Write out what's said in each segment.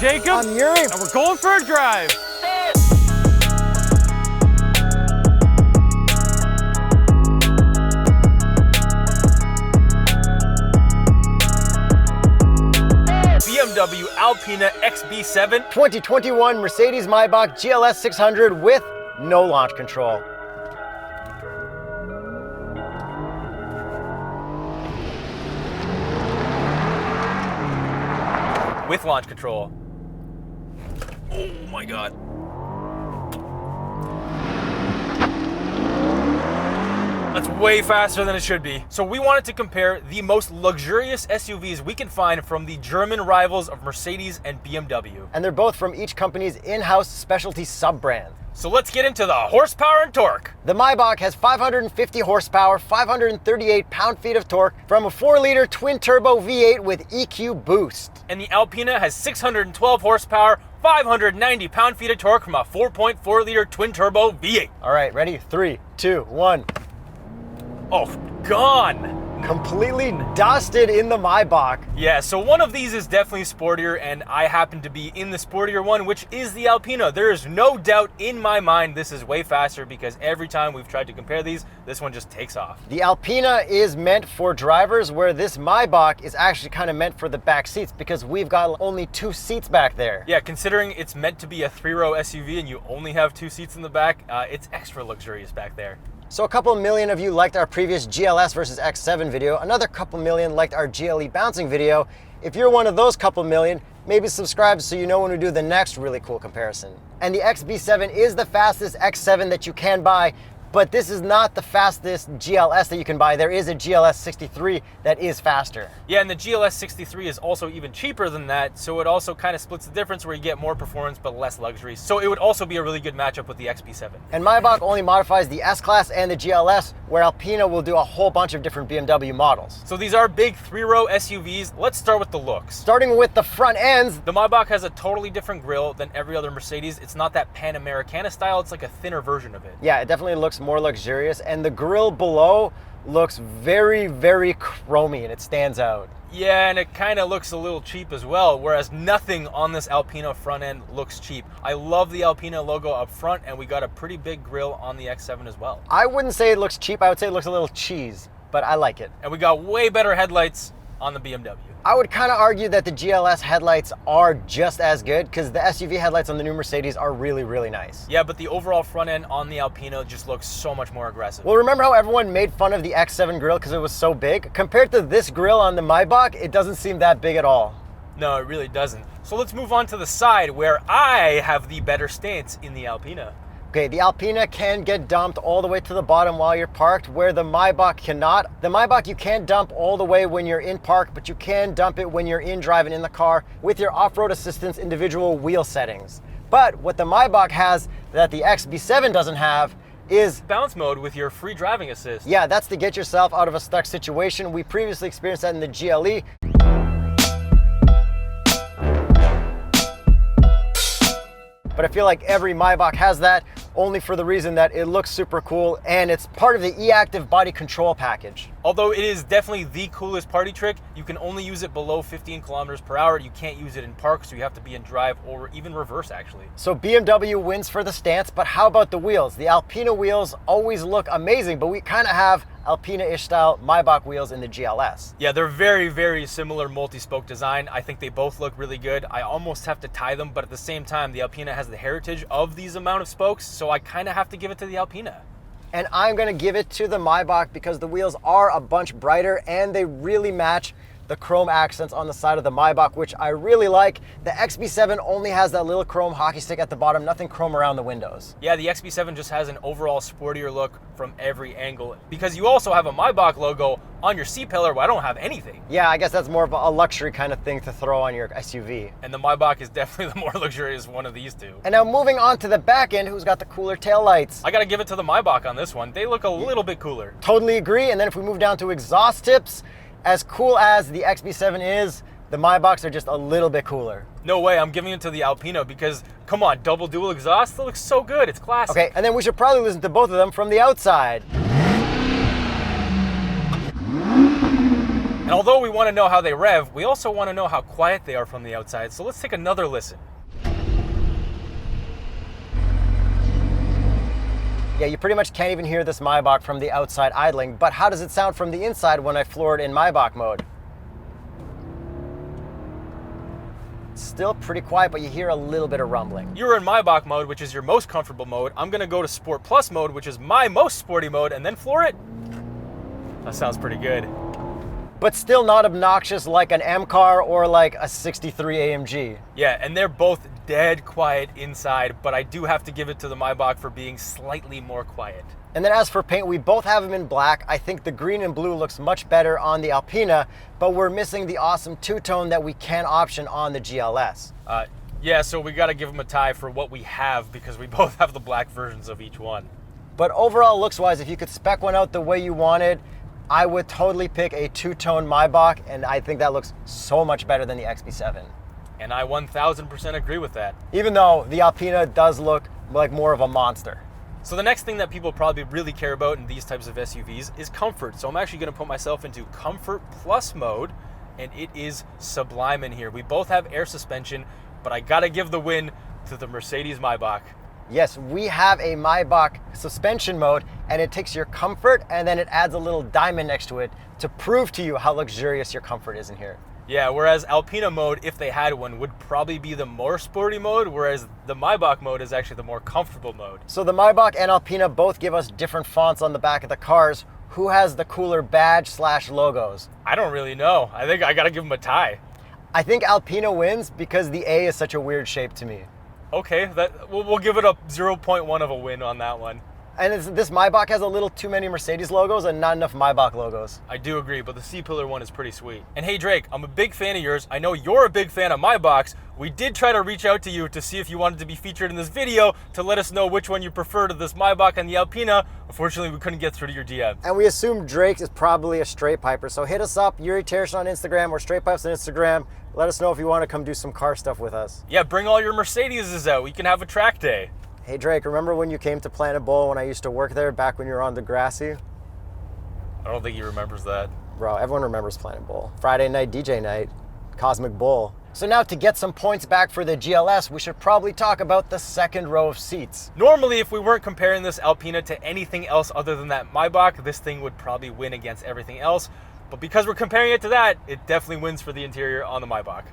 Jacob. I'm Yuri. And we're going for a drive. BMW Alpina XB7. 2021 Mercedes-Maybach GLS600 with no launch control. With launch control. Oh my God. That's way faster than it should be. So we wanted to compare the most luxurious SUVs we can find from the German rivals of Mercedes and BMW. And they're both from each company's in-house specialty sub-brand. So let's get into the horsepower and torque. The Maybach has 550 horsepower, 538 pound-feet of torque from a 4-liter twin-turbo V8 with EQ boost. And the Alpina has 612 horsepower, 590 pound-feet of torque from a 4.4-liter twin-turbo V8. All right, ready? 3, 2, 1. Oh, gone. Completely dusted in the Maybach. Yeah, so one of these is definitely sportier, and I happen to be in the sportier one, which is the Alpina. There is no doubt in my mind this is way faster because every time we've tried to compare these, this one just takes off. The Alpina is meant for drivers, where this Maybach is actually kind of meant for the back seats because we've got only 2 seats back there. Yeah, considering it's meant to be a 3-row SUV and you only have 2 seats in the back, it's extra luxurious back there. So a couple million of you liked our previous GLS versus X7 video. Another couple million liked our GLE bouncing video. If you're one of those couple million, maybe subscribe so you know when we do the next really cool comparison. And the XB7 is the fastest X7 that you can buy, but this is not the fastest GLS that you can buy. There is a GLS63 that is faster. Yeah, and the GLS63 is also even cheaper than that, so it also kind of splits the difference where you get more performance but less luxury. So it would also be a really good matchup with the XB7. And Maybach only modifies the S-Class and the GLS, where Alpina will do a whole bunch of different BMW models. So these are big 3-row SUVs. Let's start with the looks. Starting with the front ends. The Maybach has a totally different grille than every other Mercedes. It's not that Panamericana style, it's like a thinner version of it. Yeah, it definitely looks more luxurious, and the grille below looks very, very chromy, and it stands out. Yeah, and it kind of looks a little cheap as well, whereas nothing on this Alpina front end looks cheap. I love the Alpina logo up front, and we got a pretty big grille on the X7 as well. I wouldn't say it looks cheap, I would say it looks a little cheese, but I like it. And we got way better headlights on the BMW. I would kind of argue that the GLS headlights are just as good because the SUV headlights on the new Mercedes are really, really nice. Yeah, but the overall front end on the Alpina just looks so much more aggressive. Well, remember how everyone made fun of the X7 grille because it was so big? Compared to this grille on the Maybach, it doesn't seem that big at all. No, it really doesn't. So let's move on to the side where I have the better stance in the Alpina. Okay, the Alpina can get dumped all the way to the bottom while you're parked, where the Maybach cannot. The Maybach you can't dump all the way when you're in park, but you can dump it when you're in driving in the car with your off-road assistance individual wheel settings. But what the Maybach has that the XB7 doesn't have is bounce mode with your free driving assist. Yeah, that's to get yourself out of a stuck situation. We previously experienced that in the GLE. But I feel like every Maybach has that, only for the reason that it looks super cool and it's part of the e-active body control package. Although it is definitely the coolest party trick, you can only use it below 15 kilometers per hour. You can't use it in park, so you have to be in drive or even reverse actually. So BMW wins for the stance, but how about the wheels? The Alpina wheels always look amazing, but we kind of have Alpina-ish style Maybach wheels in the GLS. Yeah, they're very, very similar multi-spoke design. I think they both look really good. I almost have to tie them, but at the same time, the Alpina has the heritage of these amount of spokes, so I kind of have to give it to the Alpina. And I'm gonna give it to the Maybach because the wheels are a bunch brighter and they really match the chrome accents on the side of the Maybach, which I really like. The XB7 only has that little chrome hockey stick at the bottom, nothing chrome around the windows. Yeah, the XB7 just has an overall sportier look from every angle because you also have a Maybach logo on your seat pillar where I don't have anything. Yeah, I guess that's more of a luxury kind of thing to throw on your SUV. And the Maybach is definitely the more luxurious one of these two. And now moving on to the back end, who's got the cooler taillights? I gotta give it to the Maybach on this one. They look a little bit cooler. Totally agree. And then if we move down to exhaust tips, as cool as the XB7 is, the Maybachs are just a little bit cooler. No way, I'm giving it to the Alpina because, come on, double dual exhaust, that looks so good, it's classic. Okay, and then we should probably listen to both of them from the outside. And although we want to know how they rev, we also want to know how quiet they are from the outside. So let's take another listen. Yeah, you pretty much can't even hear this Maybach from the outside idling, but how does it sound from the inside when I floor it in Maybach mode? Still pretty quiet, but you hear a little bit of rumbling. You're in Maybach mode, which is your most comfortable mode. I'm gonna go to Sport Plus mode, which is my most sporty mode, and then floor it. That sounds pretty good. But still not obnoxious like an M car or like a 63 AMG. Yeah, and they're both dead quiet inside, but I do have to give it to the Maybach for being slightly more quiet. And then as for paint, we both have them in black. I think the green and blue looks much better on the Alpina, but we're missing the awesome two-tone that we can option on the GLS. Yeah, so we gotta give them a tie for what we have because we both have the black versions of each one. But overall, looks-wise, if you could spec one out the way you wanted, I would totally pick a two-tone Maybach, and I think that looks so much better than the XB7. And I 1000% agree with that. Even though the Alpina does look like more of a monster. So the next thing that people probably really care about in these types of SUVs is comfort. So I'm actually gonna put myself into Comfort Plus mode, and it is sublime in here. We both have air suspension, but I gotta give the win to the Mercedes Maybach. Yes, we have a Maybach suspension mode, and it takes your comfort and then it adds a little diamond next to it to prove to you how luxurious your comfort is in here. Yeah, whereas Alpina mode, if they had one, would probably be the more sporty mode, whereas the Maybach mode is actually the more comfortable mode. So the Maybach and Alpina both give us different fonts on the back of the cars. Who has the cooler badge/logos? I don't really know. I think I gotta give them a tie. I think Alpina wins because the A is such a weird shape to me. Okay, we'll give it a 0.1 of a win on that one. And this Maybach has a little too many Mercedes logos and not enough Maybach logos. I do agree, but the C-pillar one is pretty sweet. And hey Drake, I'm a big fan of yours. I know you're a big fan of Maybachs. We did try to reach out to you to see if you wanted to be featured in this video to let us know which one you prefer to this Maybach and the Alpina. Unfortunately, we couldn't get through to your DM. And we assume Drake is probably a straight piper, so hit us up, Yuri Teresh on Instagram or Straight Pipes on Instagram. Let us know if you want to come do some car stuff with us. Yeah, bring all your Mercedes out. We can have a track day. Hey Drake, remember when you came to Planet Bowl when I used to work there back when you were on Degrassi? I don't think he remembers that. Bro, everyone remembers Planet Bowl. Friday night, DJ night, Cosmic Bowl. So now to get some points back for the GLS, we should probably talk about the second row of seats. Normally, if we weren't comparing this Alpina to anything else other than that Maybach, this thing would probably win against everything else. But because we're comparing it to that, it definitely wins for the interior on the Maybach.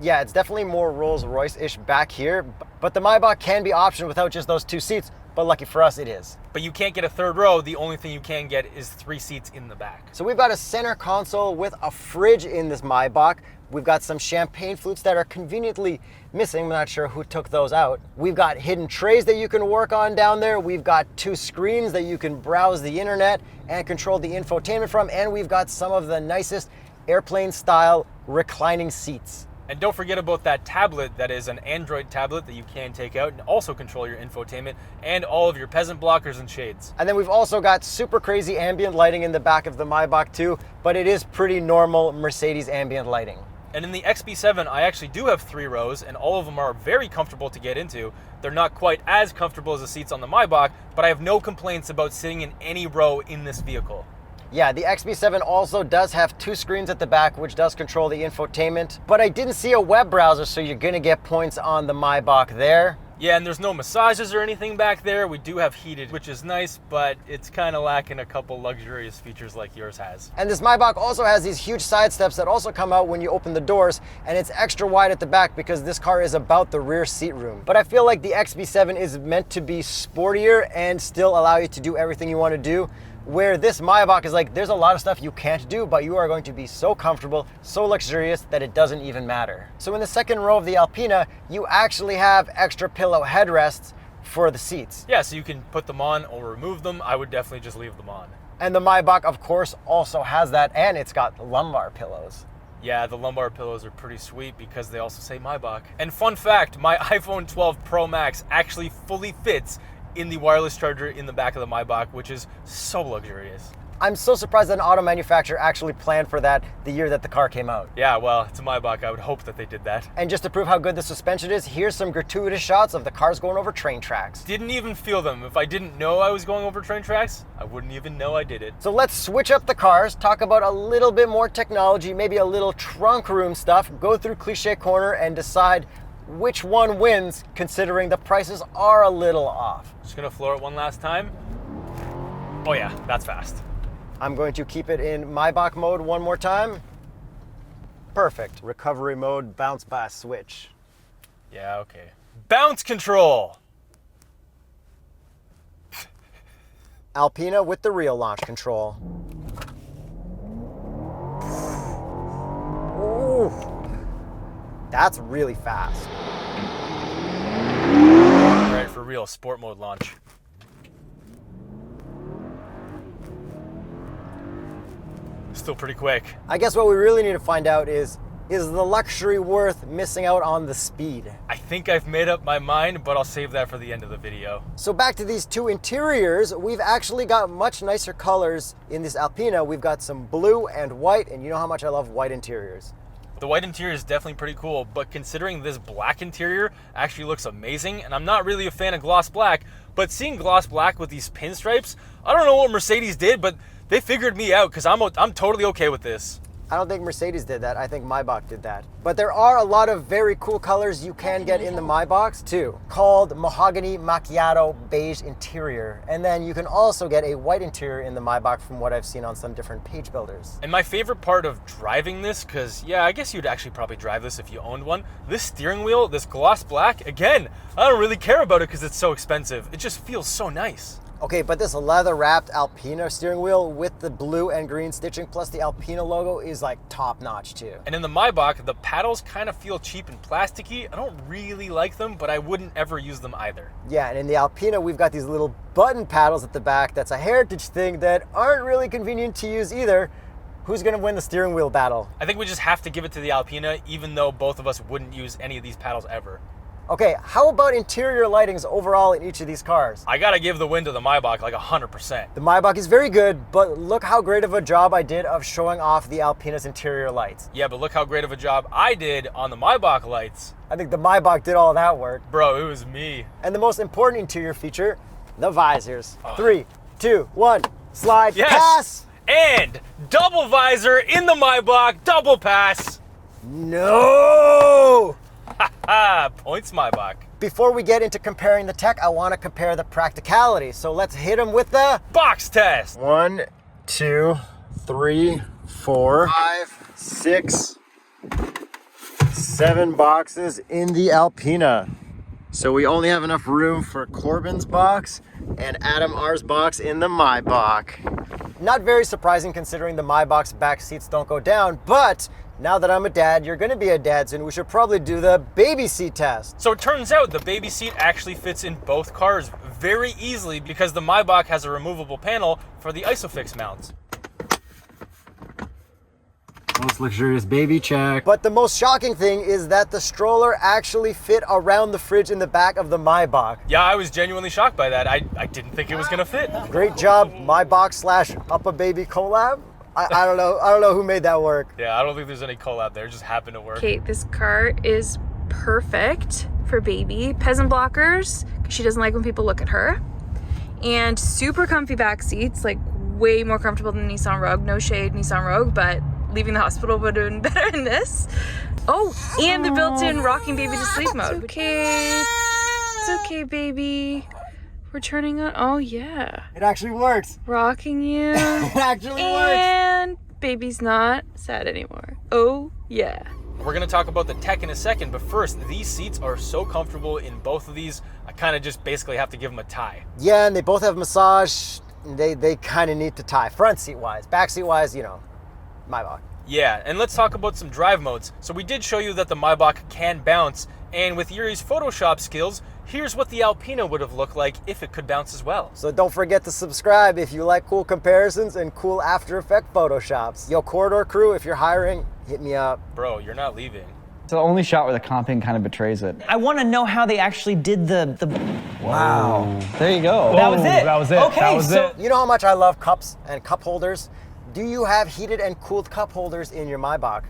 Yeah, it's definitely more Rolls-Royce-ish back here, but the Maybach can be optioned without just those two seats, but lucky for us, it is. But you can't get a third row. The only thing you can get is 3 seats in the back. So we've got a center console with a fridge in this Maybach. We've got some champagne flutes that are conveniently missing. I'm not sure who took those out. We've got hidden trays that you can work on down there. We've got 2 screens that you can browse the internet and control the infotainment from. And we've got some of the nicest airplane style reclining seats. And don't forget about that tablet that is an Android tablet that you can take out and also control your infotainment and all of your peasant blockers and shades. And then we've also got super crazy ambient lighting in the back of the Maybach too, but it is pretty normal Mercedes ambient lighting. And in the XB7, I actually do have 3 rows, and all of them are very comfortable to get into. They're not quite as comfortable as the seats on the Maybach, but I have no complaints about sitting in any row in this vehicle. Yeah, the XB7 also does have 2 screens at the back, which does control the infotainment, but I didn't see a web browser, so you're gonna get points on the Maybach there. Yeah, and there's no massages or anything back there. We do have heated, which is nice, but it's kind of lacking a couple luxurious features like yours has. And this Maybach also has these huge side steps that also come out when you open the doors, and it's extra wide at the back because this car is about the rear seat room. But I feel like the XB7 is meant to be sportier and still allow you to do everything you want to do, where this Maybach is like, there's a lot of stuff you can't do, but you are going to be so comfortable, so luxurious that it doesn't even matter. So in the second row of the Alpina, you actually have extra pillow headrests for the seats. Yeah, so you can put them on or remove them. I would definitely just leave them on. And the Maybach, of course, also has that, and it's got lumbar pillows. Yeah, the lumbar pillows are pretty sweet because they also say Maybach. And fun fact, my iPhone 12 Pro Max actually fully fits in the wireless charger in the back of the Maybach, which is so luxurious. I'm so surprised that an auto manufacturer actually planned for that the year that the car came out. Yeah, well, it's a Maybach. I would hope that they did that. And just to prove how good the suspension is, here's some gratuitous shots of the cars going over train tracks. Didn't even feel them. If I didn't know I was going over train tracks, I wouldn't even know I did it. So let's switch up the cars, talk about a little bit more technology, maybe a little trunk room stuff, go through Cliche Corner and decide which one wins, considering the prices are a little off. Just gonna floor it one last time. Oh yeah, that's fast. I'm going to keep it in Maybach mode one more time. Perfect. Recovery mode, bounce back switch. Yeah, okay. Bounce control! Alpina with the real launch control. Ooh, that's really fast. Right, for real, sport mode launch. Still pretty quick. I guess what we really need to find out is the luxury worth missing out on the speed? I think I've made up my mind, but I'll save that for the end of the video. So back to these two interiors, we've actually got much nicer colors in this Alpina. We've got some blue and white, and you know how much I love white interiors. The white interior is definitely pretty cool, but considering this black interior actually looks amazing, and I'm not really a fan of gloss black, but seeing gloss black with these pinstripes, I don't know what Mercedes did, but they figured me out because I'm totally okay with this. I don't think Mercedes did that. I think Maybach did that. But there are a lot of very cool colors you can get in the Maybachs too, called Mahogany Macchiato Beige Interior. And then you can also get a white interior in the Maybach from what I've seen on some different page builders. And my favorite part of driving this, because yeah, I guess you'd actually probably drive this if you owned one, this steering wheel, this gloss black, again, I don't really care about it because it's so expensive. It just feels so nice. Okay, but this leather-wrapped Alpina steering wheel with the blue and green stitching plus the Alpina logo is like top-notch too. And in the Maybach, the paddles kind of feel cheap and plasticky. I don't really like them, but I wouldn't ever use them either. Yeah, and in the Alpina, we've got these little button paddles at the back. That's a heritage thing that aren't really convenient to use either. Who's gonna win the steering wheel battle? I think we just have to give it to the Alpina, even though both of us wouldn't use any of these paddles ever. Okay, how about interior lightings overall in each of these cars? I gotta give the win to the Maybach like 100%. The Maybach is very good, but look how great of a job I did of showing off the Alpina's interior lights. Yeah, but look how great of a job I did on the Maybach lights. I think the Maybach did all that work. Bro, it was me. And the most important interior feature, the visors. 3, 2, 1, slide, yes. pass! And double visor in the Maybach, double pass. No! Points Maybach. Before we get into comparing the tech, I want to compare the practicality. So let's hit them with the box test. 1, 2, 3, 4, 5, 6, 7 boxes in the Alpina. So we only have enough room for Corbin's box and Adam R's box in the Maybach. Not very surprising considering the Maybach's back seats don't go down, but now that I'm a dad, you're gonna be a dad soon, we should probably do the baby seat test. So it turns out the baby seat actually fits in both cars very easily because the Maybach has a removable panel for the ISOFIX mounts. Most luxurious baby check. But the most shocking thing is that the stroller actually fit around the fridge in the back of the Maybach. Yeah, I was genuinely shocked by that. I didn't think it was gonna fit. Great job, Maybach / Up a Baby collab. I don't know who made that work. Yeah, I don't think there's any collab there. It just happened to work. Okay, this car is perfect for baby. Peasant blockers, because she doesn't like when people look at her. And super comfy back seats, like way more comfortable than Nissan Rogue. No shade, Nissan Rogue, but leaving the hospital would have been better in this. Oh, and the built-in rocking baby to sleep mode. Okay, it's okay, baby. We're turning on, oh yeah. It actually works. Rocking you. It actually works. And baby's not sad anymore. Oh yeah. We're gonna talk about the tech in a second, but first, these seats are so comfortable in both of these, I kind of just basically have to give them a tie. Yeah, and they both have massage. They kind of need to tie, front seat wise. Back seat wise, you know, Maybach. Yeah, and let's talk about some drive modes. So we did show you that the Maybach can bounce, and with Yuri's Photoshop skills, here's what the Alpina would have looked like if it could bounce as well. So don't forget to subscribe if you like cool comparisons and cool After Effects Photoshops. Yo, Corridor crew, if you're hiring, hit me up. Bro, you're not leaving. It's the only shot where the comping kind of betrays it. I want to know how they actually did the. Wow. There you go. That was it. That was it. Okay, That was so it. You know how much I love cups and cup holders? Do you have heated and cooled cup holders in your Maybach?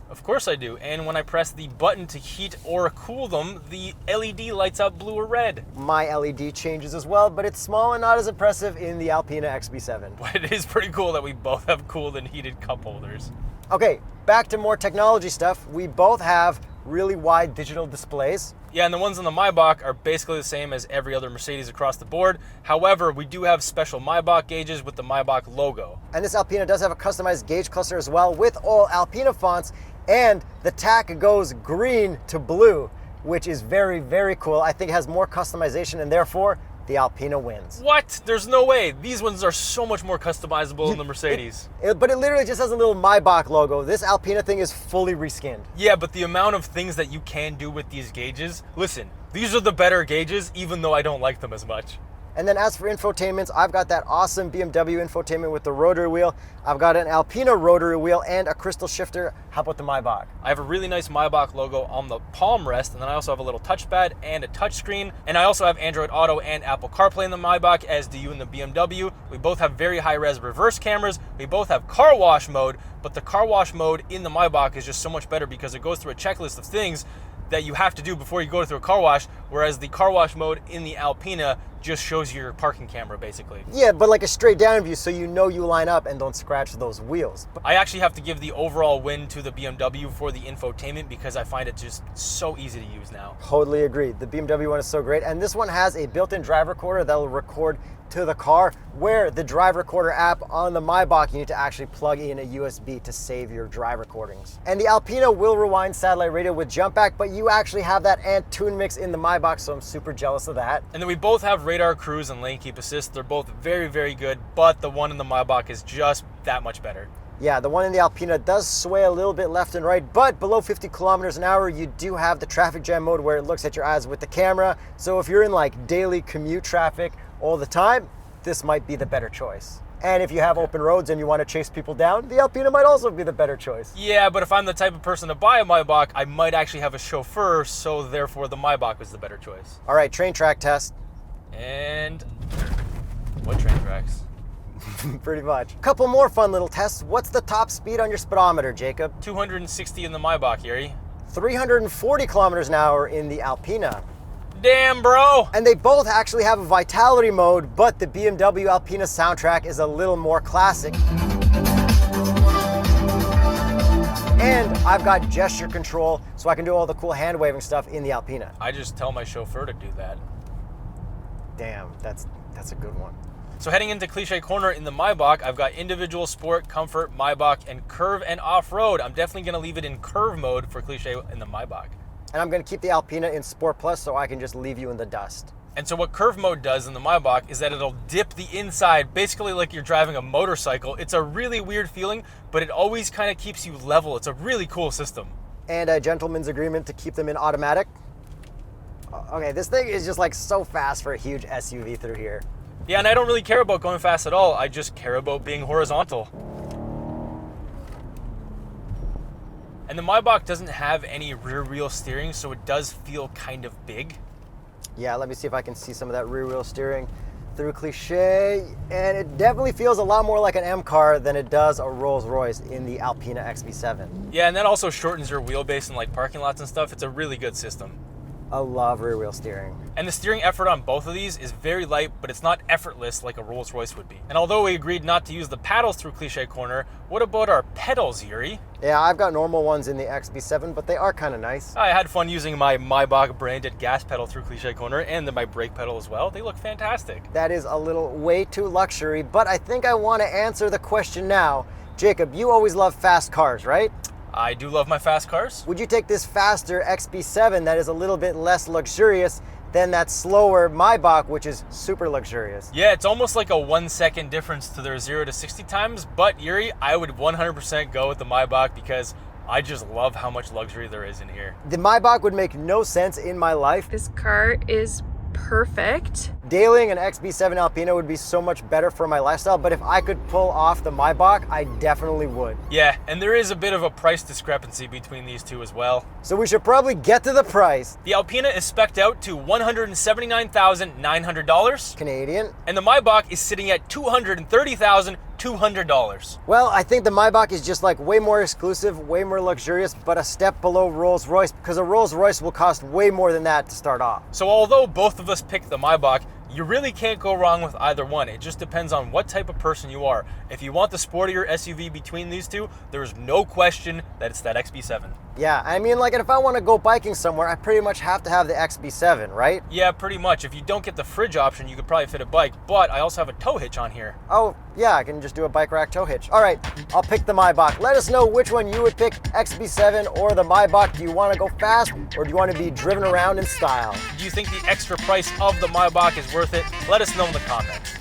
Of course I do, and when I press the button to heat or cool them, the LED lights up blue or red. My LED changes as well, but it's small and not as impressive in the Alpina XB7. But it is pretty cool that we both have cooled and heated cup holders. Okay, back to more technology stuff. We both have really wide digital displays. Yeah, and the ones on the Maybach are basically the same as every other Mercedes across the board. However, we do have special Maybach gauges with the Maybach logo. And this Alpina does have a customized gauge cluster as well with all Alpina fonts, and the tack goes green to blue, which is very, very cool. I think it has more customization, and therefore the Alpina wins. What? There's no way. These ones are so much more customizable than the Mercedes. But it literally just has a little Maybach logo. This Alpina thing is fully reskinned. Yeah, but the amount of things that you can do with these gauges, listen, these are the better gauges, even though I don't like them as much. And then as for infotainments, I've got that awesome BMW infotainment with the rotary wheel. I've got an Alpina rotary wheel and a crystal shifter. How about the Maybach? I have a really nice Maybach logo on the palm rest, and then I also have a little touchpad and a touchscreen. And I also have Android Auto and Apple CarPlay in the Maybach, as do you in the BMW. We both have very high-res reverse cameras. We both have car wash mode, but the car wash mode in the Maybach is just so much better because it goes through a checklist of things that you have to do before you go through a car wash, whereas the car wash mode in the Alpina just shows you your parking camera, basically. Yeah, but like a straight down view so you know you line up and don't scratch those wheels. I actually have to give the overall win to the BMW for the infotainment because I find it just so easy to use now. Totally agree. The BMW one is so great. And this one has a built-in drive recorder that will record to the car, where the drive recorder app on the Maybach, you need to actually plug in a USB to save your drive recordings. And the Alpina will rewind satellite radio with jump back, but you actually have that and tune mix in the Maybach, so I'm super jealous of that. And then we both have radar cruise and lane keep assist. They're both very, very good, but the one in the Maybach is just that much better. Yeah, the one in the Alpina does sway a little bit left and right, but below 50 kilometers an hour, you do have the traffic jam mode where it looks at your eyes with the camera. So if you're in like daily commute traffic all the time, this might be the better choice. And if you have open roads and you want to chase people down, the Alpina might also be the better choice. Yeah, but if I'm the type of person to buy a Maybach, I might actually have a chauffeur, so therefore the Maybach was the better choice. All right, train track test. And what train tracks? Pretty much. Couple more fun little tests. What's the top speed on your speedometer, Jacob? 260 in the Maybach, Yuri. 340 kilometers an hour in the Alpina. Damn, bro! And they both actually have a vitality mode, but the BMW Alpina soundtrack is a little more classic. And I've got gesture control, so I can do all the cool hand waving stuff in the Alpina. I just tell my chauffeur to do that. Damn, that's a good one. So heading into Cliche Corner in the Maybach, I've got individual, sport, comfort, Maybach, and curve and off-road. I'm definitely gonna leave it in curve mode for Cliche in the Maybach. And I'm gonna keep the Alpina in Sport Plus so I can just leave you in the dust. And so what curve mode does in the Maybach is that it'll dip the inside, basically like you're driving a motorcycle. It's a really weird feeling, but it always kind of keeps you level. It's a really cool system. And a gentleman's agreement to keep them in automatic. Okay, this thing is just like so fast for a huge SUV through here. Yeah, and I don't really care about going fast at all. I just care about being horizontal. And the Maybach doesn't have any rear wheel steering, so it does feel kind of big. Yeah, let me see if I can see some of that rear wheel steering through Cliche. And it definitely feels a lot more like an M car than it does a Rolls Royce in the Alpina XB7. Yeah, and that also shortens your wheelbase in like parking lots and stuff. It's a really good system. I love rear wheel steering. And the steering effort on both of these is very light, but it's not effortless like a Rolls Royce would be. And although we agreed not to use the paddles through Cliche Corner, what about our pedals, Yuri? Yeah, I've got normal ones in the XB7, but they are kind of nice. I had fun using my Maybach branded gas pedal through Cliche Corner and then my brake pedal as well. They look fantastic. That is a little way too luxury, but I think I want to answer the question now. Jacob, you always love fast cars, right? I do love my fast cars. Would you take this faster XB7 that is a little bit less luxurious than that slower Maybach, which is super luxurious? Yeah, it's almost like a 1 second difference to their 0 to 60 times, but Yuri, I would 100% go with the Maybach because I just love how much luxury there is in here. The Maybach would make no sense in my life. This car is perfect. Dailying an XB7 Alpina would be so much better for my lifestyle, but if I could pull off the Maybach, I definitely would. Yeah, and there is a bit of a price discrepancy between these two as well. So we should probably get to the price. The Alpina is spec'd out to $179,900. Canadian. And the Maybach is sitting at $230,200. Well, I think the Maybach is just like way more exclusive, way more luxurious, but a step below Rolls-Royce, because a Rolls-Royce will cost way more than that to start off. So although both of us picked the Maybach, you really can't go wrong with either one. It just depends on what type of person you are. If you want the sportier SUV between these two, there's no question that it's that XB7. Yeah, I mean, like, if I want to go biking somewhere, I pretty much have to have the XB7, right? Yeah, pretty much. If you don't get the fridge option, you could probably fit a bike, but I also have a tow hitch on here. Oh, yeah, I can just do a bike rack tow hitch. All right, I'll pick the Maybach. Let us know which one you would pick, XB7 or the Maybach. Do you want to go fast, or do you want to be driven around in style? Do you think the extra price of the Maybach is worth it? Let us know in the comments.